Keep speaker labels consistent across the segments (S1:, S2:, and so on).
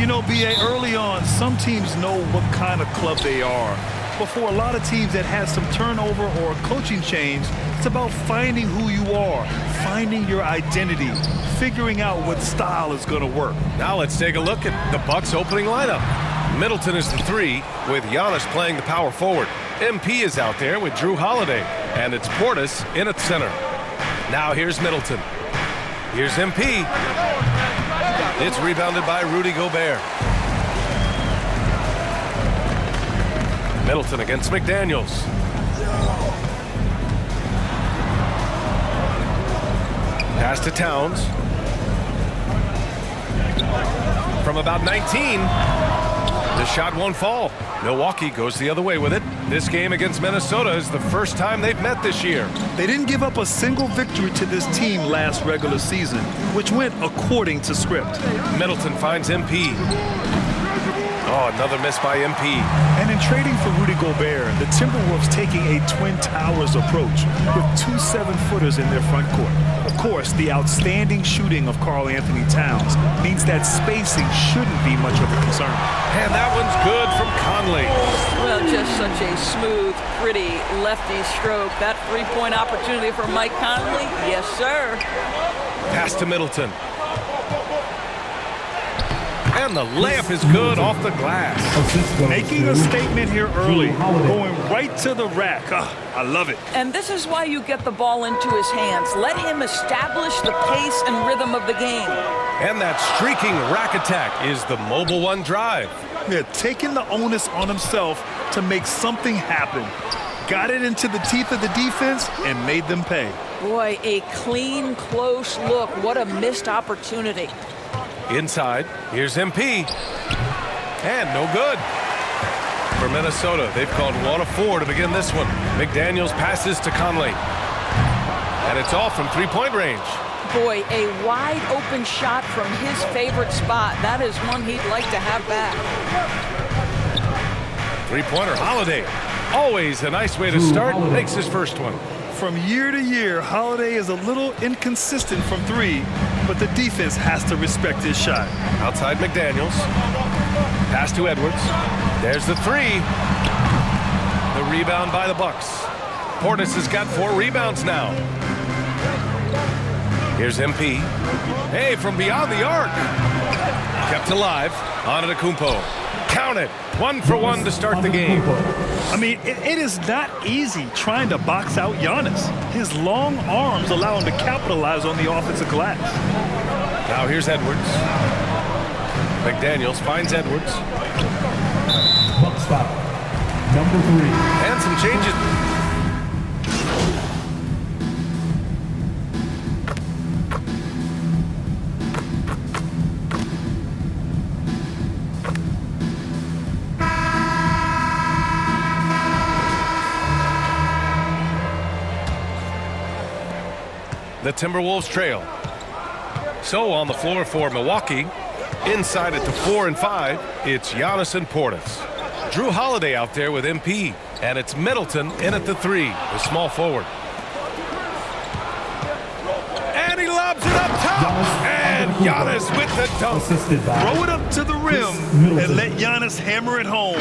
S1: B.A., early on, some teams know what kind of club they are. But for a lot of teams that had some turnover or a coaching change, it's about finding who you are, finding your identity, figuring out what style is going to work.
S2: Now let's take a look at the Bucks opening lineup. Middleton is the 3, with Giannis playing the power forward. MP is out there with Drew Holiday, and it's Portis in at center. Now here's Middleton. Here's MP. It's rebounded by Rudy Gobert. Middleton against McDaniels. Pass to Towns. From about 19. The shot won't fall. Milwaukee goes the other way with it. This game against Minnesota is the first time they've met this year.
S1: They didn't give up a single victory to this team last regular season, which went according to script.
S2: Middleton finds MP. Oh, another miss by MP.
S1: And in trading for Rudy Gobert, the Timberwolves taking a Twin Towers approach with 2 7-footers in their front court. Of course, the outstanding shooting of Karl Anthony Towns means that spacing shouldn't be much of a concern.
S2: And that one's good from Conley.
S3: Well, just such a smooth, pretty lefty stroke. That three-point opportunity for Mike Conley, yes, sir.
S2: Pass to Middleton. And the layup is good off the glass.
S1: Making a statement here early, going right to the rack. I love it.
S3: And this is why you get the ball into his hands. Let him establish the pace and rhythm of the game.
S2: And that streaking rack attack is the Mobile One drive.
S1: Yeah, taking the onus on himself to make something happen. Got it into the teeth of the defense and made them pay.
S3: Boy, a clean, close look. What a missed opportunity.
S2: Inside, here's MP. And no good. For Minnesota, they've called 1 of 4 to begin this one. McDaniels passes to Conley. And it's off from three-point range.
S3: Boy, a wide open shot from his favorite spot. That is one he'd like to have back.
S2: Three-pointer, Holiday. Always a nice way to start. Makes his first one.
S1: From year to year, Holiday is a little inconsistent from 3, but the defense has to respect his shot.
S2: Outside McDaniels. Pass to Edwards. There's the 3. The rebound by the Bucks. Portis has got 4 rebounds now. Here's MP. Hey, from beyond the arc. Kept alive. Antetokounmpo. Count it. 1 for 1 to start the game.
S1: I mean, it is not easy trying to box out Giannis. His long arms allow him to capitalize on the offensive glass.
S2: Now here's Edwards. McDaniels finds Edwards.
S4: Bucks foul. Number 3.
S2: And some changes. The Timberwolves trail. So on the floor for Milwaukee, inside it to 4 and 5, it's Giannis and Portis. Drew Holiday out there with MP, and it's Middleton in at the 3, the small forward. And he lobs it up top, and Giannis with the dunk.
S1: Throw it up to the rim and let Giannis hammer it home.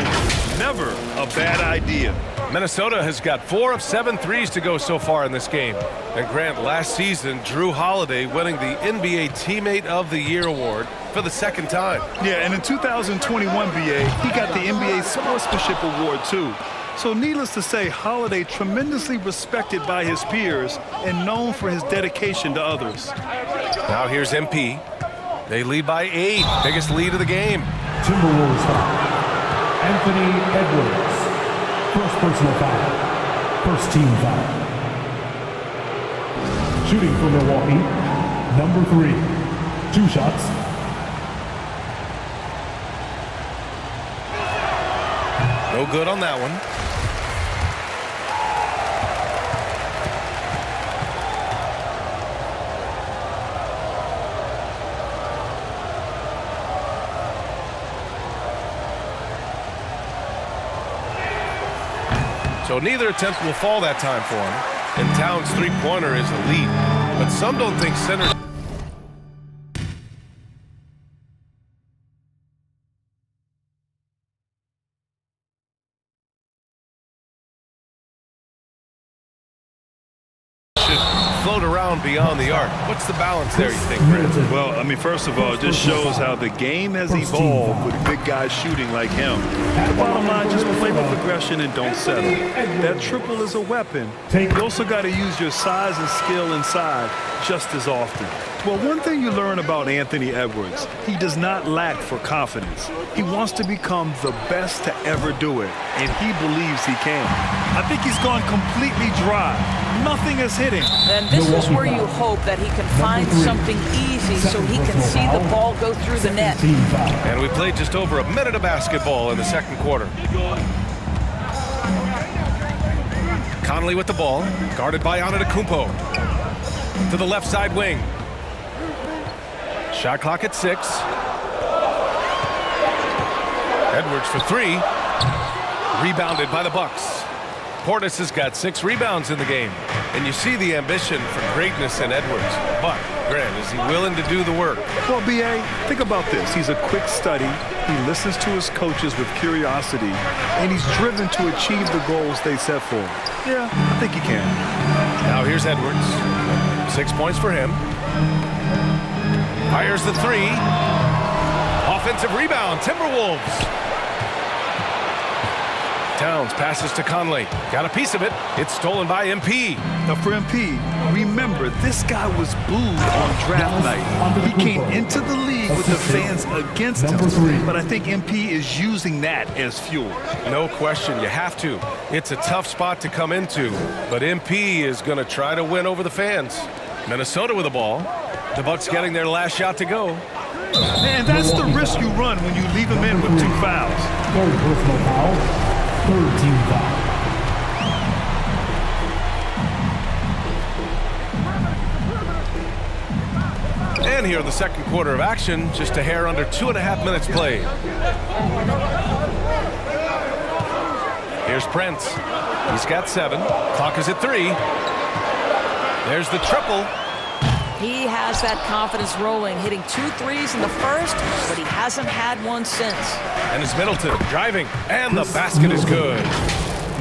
S1: Never a bad idea.
S2: Minnesota has got 4 of 7 threes to go so far in this game. And Grant, last season, Drew Holiday winning the NBA Teammate of the Year award for the 2nd time.
S1: Yeah, and in 2021, BA, he got the NBA Sportsmanship Award, too. So needless to say, Holiday tremendously respected by his peers and known for his dedication to others.
S2: Now here's MP. They lead by 8, biggest lead of the game.
S4: Timberwolves foul. Anthony Edwards. First personal foul. First team foul. Shooting for Milwaukee. Number 3. 2 shots.
S2: No good on that one. So neither attempt will fall that time for him. And Towns' three-pointer is elite. But some don't think center float around beyond the arc. What's the balance there, you think, Grant?
S1: Well, I mean, first of all, it just shows how the game has evolved with big guys shooting like him. The bottom line, just play with aggression and don't settle. That triple is a weapon. You also got to use your size and skill inside just as often. Well, one thing you learn about Anthony Edwards, he does not lack for confidence. He wants to become the best to ever do it, and he believes he can. I think he's gone completely dry. Nothing is hitting.
S3: And this is where you hope that he can find something easy so he can see the ball go through the net.
S2: And we played just over a minute of basketball in the second quarter. Conley with the ball, guarded by Antetokounmpo. To the left side wing. Shot clock at 6. Edwards for 3. Rebounded by the Bucks. Portis has got 6 rebounds in the game. And you see the ambition for greatness in Edwards. But, Grant, is he willing to do the work?
S1: Well, B.A., think about this. He's a quick study. He listens to his coaches with curiosity, and he's driven to achieve the goals they set for him. Yeah, I think he can.
S2: Now here's Edwards. 6 points for him. Fires the 3. Offensive rebound, Timberwolves. Towns passes to Conley. Got a piece of it. It's stolen by MP.
S1: Now for MP, remember, this guy was booed on draft night. He came into the league with the fans against him. But I think MP is using that as fuel.
S2: No question, you have to. It's a tough spot to come into. But MP is going to try to win over the fans. Minnesota with the ball. The Bucks getting their last shot to go.
S1: And that's the risk you run when you leave him in with 2 fouls.
S4: Third personal foul. Third team foul.
S2: And here in the second quarter of action, just a hair under 2.5 minutes played. Here's Prince. He's got 7. Clock is at 3. There's the triple.
S3: He has that confidence rolling, hitting 2 threes in the first, but he hasn't had one since.
S2: And it's Middleton driving, and the basket is good.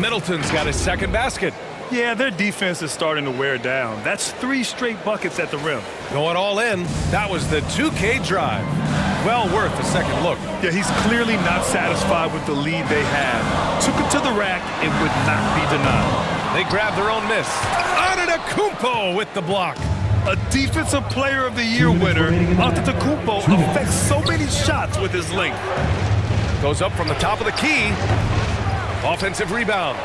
S2: Middleton's got his second basket.
S1: Yeah, their defense is starting to wear down. That's 3 straight buckets at the rim.
S2: Going all in. That was the 2K drive. Well worth a second look.
S1: Yeah, he's clearly not satisfied with the lead they had. Took it to the rack and would not be denied.
S2: They grabbed their own miss. Antetokounmpo with the block.
S1: A Defensive Player of the Year winner, Antetokounmpo affects so many shots with his length.
S2: Goes up from the top of the key. Offensive rebound.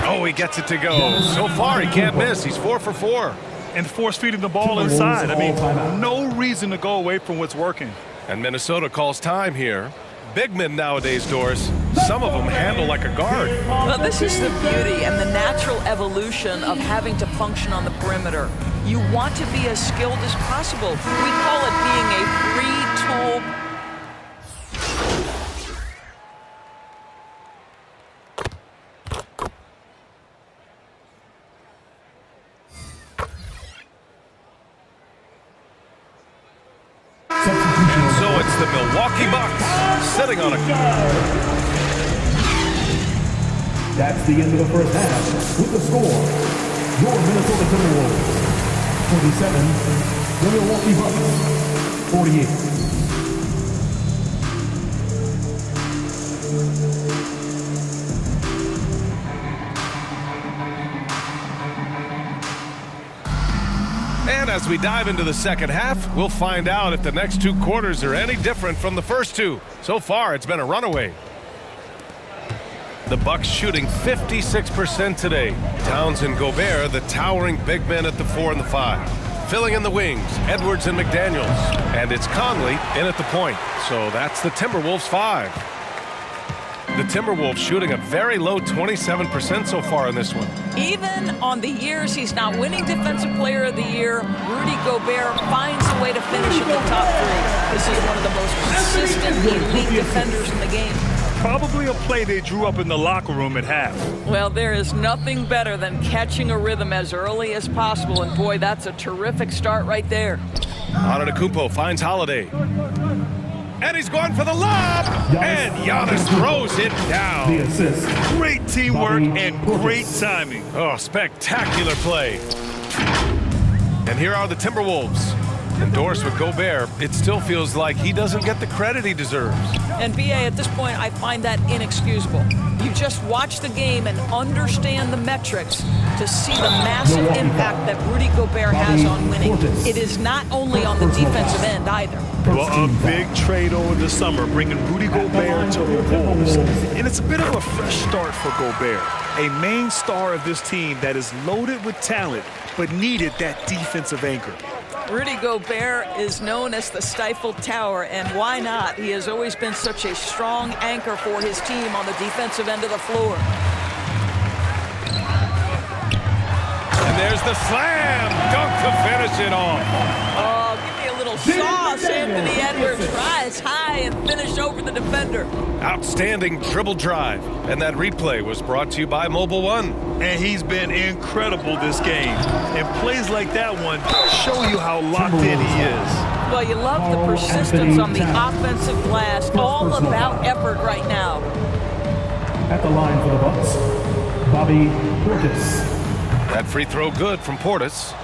S2: Oh, he gets it to go. So far, he can't miss. He's 4 for 4.
S1: And force feeding the ball inside. I mean, no reason to go away from what's working.
S2: And Minnesota calls time here. Big men nowadays, Doris. Some of them handle like a guard.
S3: Well, this is the beauty and the natural evolution of having to function on the perimeter. You want to be as skilled as possible. We call it being a free tool.
S2: So it's the Milwaukee Bucks sitting on a...
S4: That's the end of the first half. With the score, your Minnesota Timberwolves 47, the Milwaukee Bucks 48.
S2: And as we dive into the second half, we'll find out if the next 2 quarters are any different from the first 2. So far, it's been a runaway. The Bucks shooting 56% today. Towns and Gobert, the towering big men at the 4 and the 5. Filling in the wings, Edwards and McDaniels. And it's Conley in at the point. So that's the Timberwolves 5. The Timberwolves shooting a very low 27% so far in this one. Even
S3: on the years he's not winning Defensive Player of the Year, Rudy Gobert finds a way to finish in the top 3. This is one of the most consistent elite defenders in the game.
S1: Probably a play they drew up in the locker room at half.
S3: Well, there is nothing better than catching a rhythm as early as possible, and boy, that's a terrific start right there.
S2: Antetokounmpo finds Holiday. And he's going for the lob! And Giannis throws it down.
S4: The assist.
S1: Great teamwork and great timing.
S2: Oh, spectacular play. And here are the Timberwolves. Endorsed with Gobert, it still feels like he doesn't get the credit he deserves.
S3: And BA, at this point, I find that inexcusable. You just watch the game and understand the metrics to see the massive impact that Rudy Gobert has on winning. It is not only on the defensive end either.
S1: Well, a big trade over the summer, bringing Rudy Gobert to the Wolves. And it's a bit of a fresh start for Gobert, a main star of this team that is loaded with talent, but needed that defensive anchor.
S3: Rudy Gobert is known as the Stifled Tower, and why not? He has always been such a strong anchor for his team on the defensive end of the floor.
S2: And there's the slam dunk to finish it off.
S3: Oh, give me a little sauce. Anthony Edwards rise high and finish over the defender.
S2: Outstanding dribble drive. And that replay was brought to you by Mobile One.
S1: And he's been incredible this game. And plays like that one show you how locked in he is.
S3: Well, you love the persistence on the offensive glass. All about effort right now.
S4: At the line for the Bucks, Bobby Portis.
S2: That free throw good from Portis.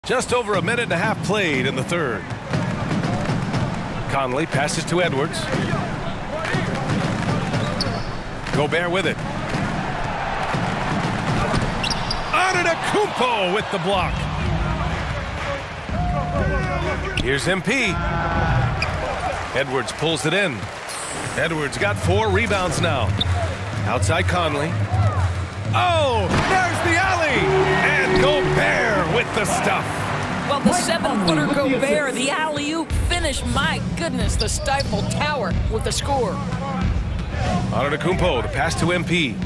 S2: Just over a minute and a half played in the third. Conley passes to Edwards. Gobert with it. Antetokounmpo with the block. Here's MP. Edwards pulls it in. Edwards got 4 rebounds now. Outside Conley. Oh, there's the alley! And Gobert with the stuff.
S3: Well, the 7-footer Gobert, the alley-oop finish. My goodness, the Stifled Tower with the score.
S2: Antetokounmpo to pass to MP.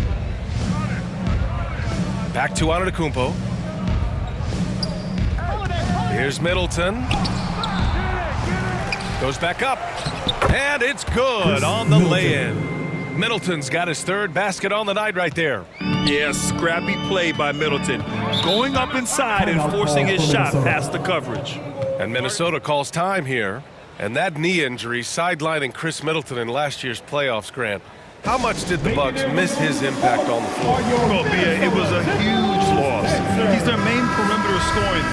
S2: Back to Antetokounmpo. Here's Middleton. Goes back up. And it's good on the lay-in. Middleton's got his 3rd basket on the night right there.
S1: Yeah, scrappy play by Middleton. Going up inside and forcing his shot past the coverage.
S2: And Minnesota calls time here. And that knee injury sidelining Chris Middleton in last year's playoffs, Grant. How much did the Bucks miss his impact on the floor?
S1: Well, Bia, it was a huge loss. He's their main perimeter scoring.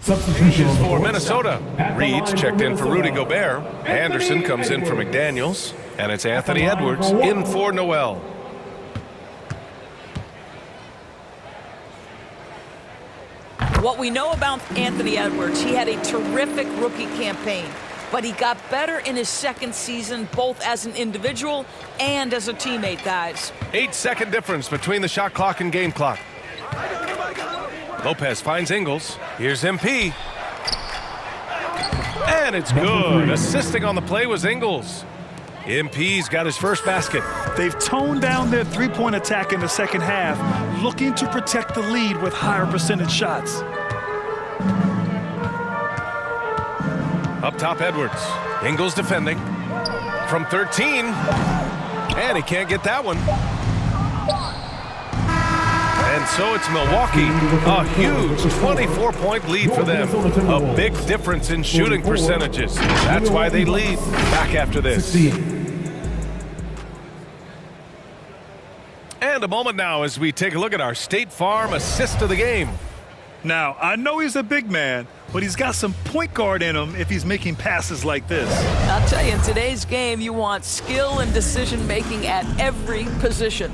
S4: Substitution
S2: For Minnesota, Reed's checked in for Rudy Gobert. Anderson comes in for McDaniels. And it's Anthony Edwards in for Noel.
S3: What we know about Anthony Edwards, he had a terrific rookie campaign, but he got better in his 2nd season, both as an individual and as a teammate, guys.
S2: 8-second difference between the shot clock and game clock. Lopez finds Ingles. Here's MP. And it's good. Assisting on the play was Ingles. MP's got his 1st basket.
S1: They've toned down their three-point attack in the second half, looking to protect the lead with higher percentage shots.
S2: Up top, Edwards. Ingles defending. From 13. And he can't get that one. And so it's Milwaukee. A huge 24-point lead for them. A big difference in shooting percentages. That's why they lead. Back after this.
S4: 68.
S2: And a moment now as we take a look at our State Farm assist of the game.
S1: Now, I know he's a big man, but he's got some point guard in him if he's making passes like this.
S3: I'll tell you, in today's game, you want skill and decision-making at every position.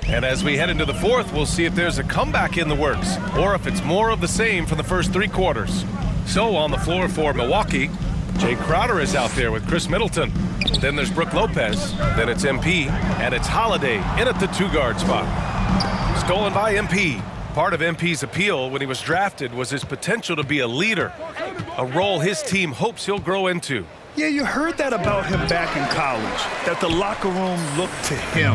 S2: And as we head into the fourth, we'll see if there's a comeback in the works or if it's more of the same for the first 3 quarters. So on the floor for Milwaukee, Jay Crowder is out there with Chris Middleton. Then there's Brook Lopez. Then it's MP. And it's Holiday in at the 2-guard spot. Stolen by MP. Part of MP's appeal when he was drafted was his potential to be a leader, a role his team hopes he'll grow into.
S1: Yeah, you heard that about him back in college, that the locker room looked to him.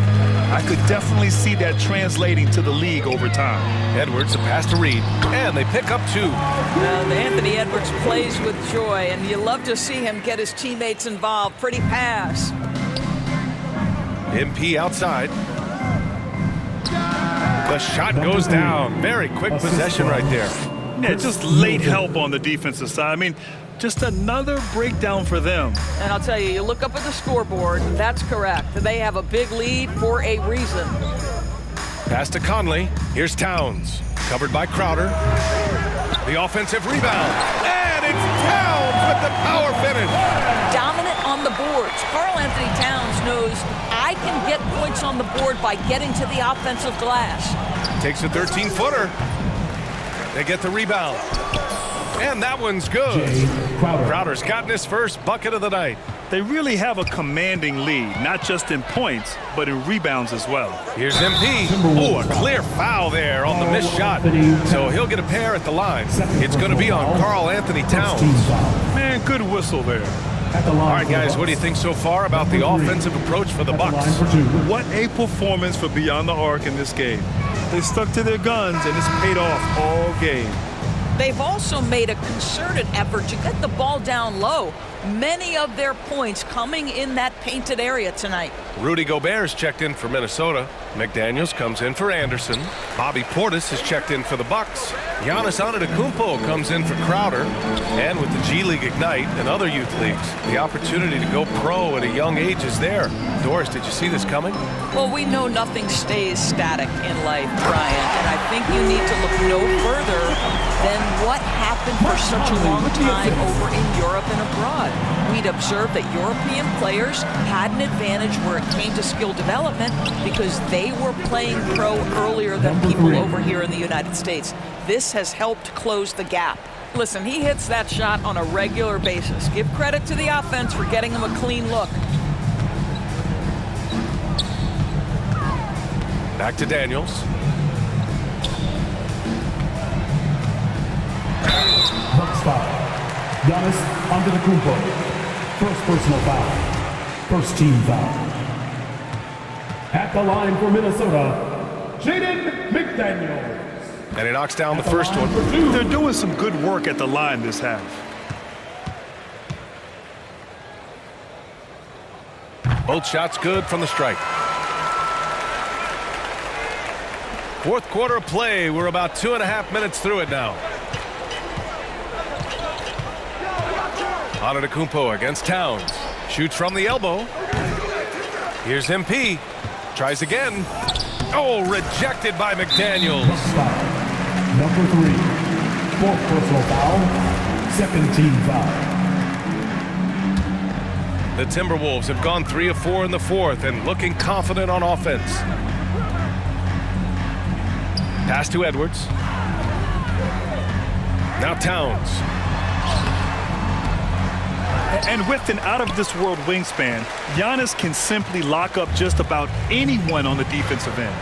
S1: I could definitely see that translating to the league over time.
S2: Edwards, a pass to Reed, and they pick up 2.
S3: Anthony Edwards plays with joy, and you love to see him get his teammates involved. Pretty pass.
S2: MP outside. The shot goes down. Very quick possession right there.
S1: Yeah, just late help on the defensive side. I mean, just another breakdown for them.
S3: And I'll tell you, you look up at the scoreboard, that's correct. They have a big lead for a reason.
S2: Pass to Conley. Here's Towns. Covered by Crowder. The offensive rebound. And it's Towns with the power finish.
S3: Dominant on the boards. Karl-Anthony Towns knows I can get points on the board by getting to the offensive glass.
S2: Takes a 13-footer. They get the rebound. And that one's good. Crowder's gotten his first bucket of the night.
S1: They really have a commanding lead, not just in points, but in rebounds as well.
S2: Here's MP. Oh, a clear foul there on the missed shot. So he'll get a pair at the line. It's going to be on Karl-Anthony Towns.
S1: Man, good whistle there.
S2: All right, guys, what do you think so far about the offensive approach for the Bucks?
S1: What a performance for Beyond the Arc in this game. They stuck to their guns, and it's paid off all game.
S3: They've also made a concerted effort to get the ball down low. Many of their points coming in that painted area tonight.
S2: Rudy Gobert's checked in for Minnesota. McDaniels comes in for Anderson. Bobby Portis is checked in for the Bucks. Giannis Antetokounmpo comes in for Crowder. And with the G League Ignite and other youth leagues, the opportunity to go pro at a young age is there. Doris, did you see this coming?
S3: Well, we know nothing stays static in life, Brian, and I think you need to look no further than what happened for such a long time over in Europe and abroad. We'd observed that European players had an advantage where it came to skill development because they were playing pro earlier than people over here in the United States. This has helped close the gap. Listen, he hits that shot on a regular basis. Give credit to the offense for getting him a clean look.
S2: Back to Daniels.
S4: Bucks foul. Giannis Antetokounmpo. First personal foul. First team foul. At the line for Minnesota, Jaden McDaniels.
S2: And he knocks down the first one.
S1: They're doing some good work at the line this half.
S2: Both shots good from the stripe. Fourth quarter of play. We're about 2.5 minutes through it now. Antetokounmpo against Towns. Shoots from the elbow. Here's MP. Tries again. Oh, rejected by McDaniels.
S4: Number 3. Fourth personal foul. Second team foul.
S2: The Timberwolves have gone 3 of 4 in the fourth and looking confident on offense. Pass to Edwards. Now Towns.
S1: And with an out-of-this-world wingspan, Giannis can simply lock up just about anyone on the defensive end.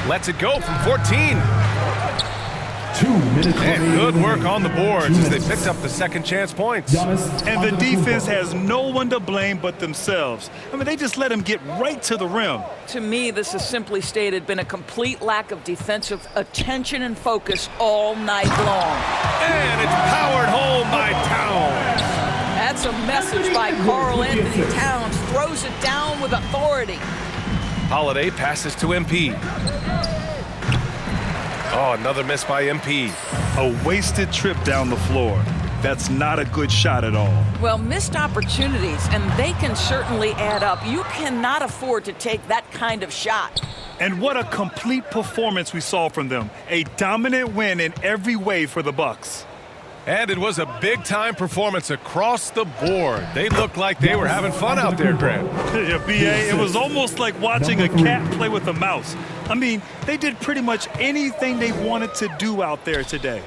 S2: Lets it go from 14.
S4: 2 minutes.
S2: And good work on the boards as they picked up the second chance points.
S1: And the defense has no one to blame but themselves. I mean, they just let him get right to the rim.
S3: To me, this has simply stated been a complete lack of defensive attention and focus all night long.
S2: And it's powered home by Towns.
S3: That's a message by Karl-Anthony Towns. Throws it down with authority.
S2: Holiday passes to MP. Oh, another miss by MP.
S1: A wasted trip down the floor. That's not a good shot at all.
S3: Well, missed opportunities, and they can certainly add up. You cannot afford to take that kind of shot.
S1: And what a complete performance we saw from them. A dominant win in every way for the Bucks.
S2: And it was a big-time performance across the board. They looked like they were having fun out there, Grant.
S1: Yeah, B.A., it was almost like watching a cat play with a mouse. I mean, they did pretty much anything they wanted to do out there today.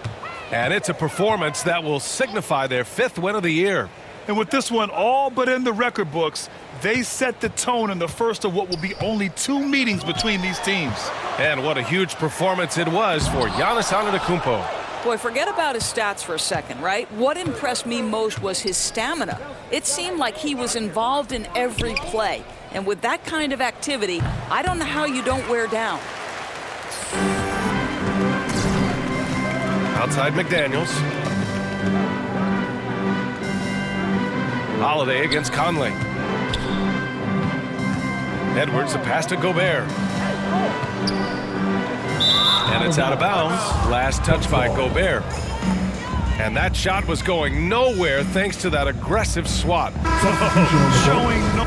S2: And it's a performance that will signify their 5th win of the year.
S1: And with this one all but in the record books, they set the tone in the first of what will be only 2 meetings between these teams.
S2: And what a huge performance it was for Giannis Antetokounmpo.
S3: Boy, forget about his stats for a second, right? What impressed me most was his stamina. It seemed like he was involved in every play. And with that kind of activity, I don't know how you don't wear down.
S2: Outside McDaniels. Holiday against Conley. Edwards, a pass to Gobert. And it's out of bounds. Last touch by Gobert. And that shot was going nowhere thanks to that aggressive swat.
S1: Showing no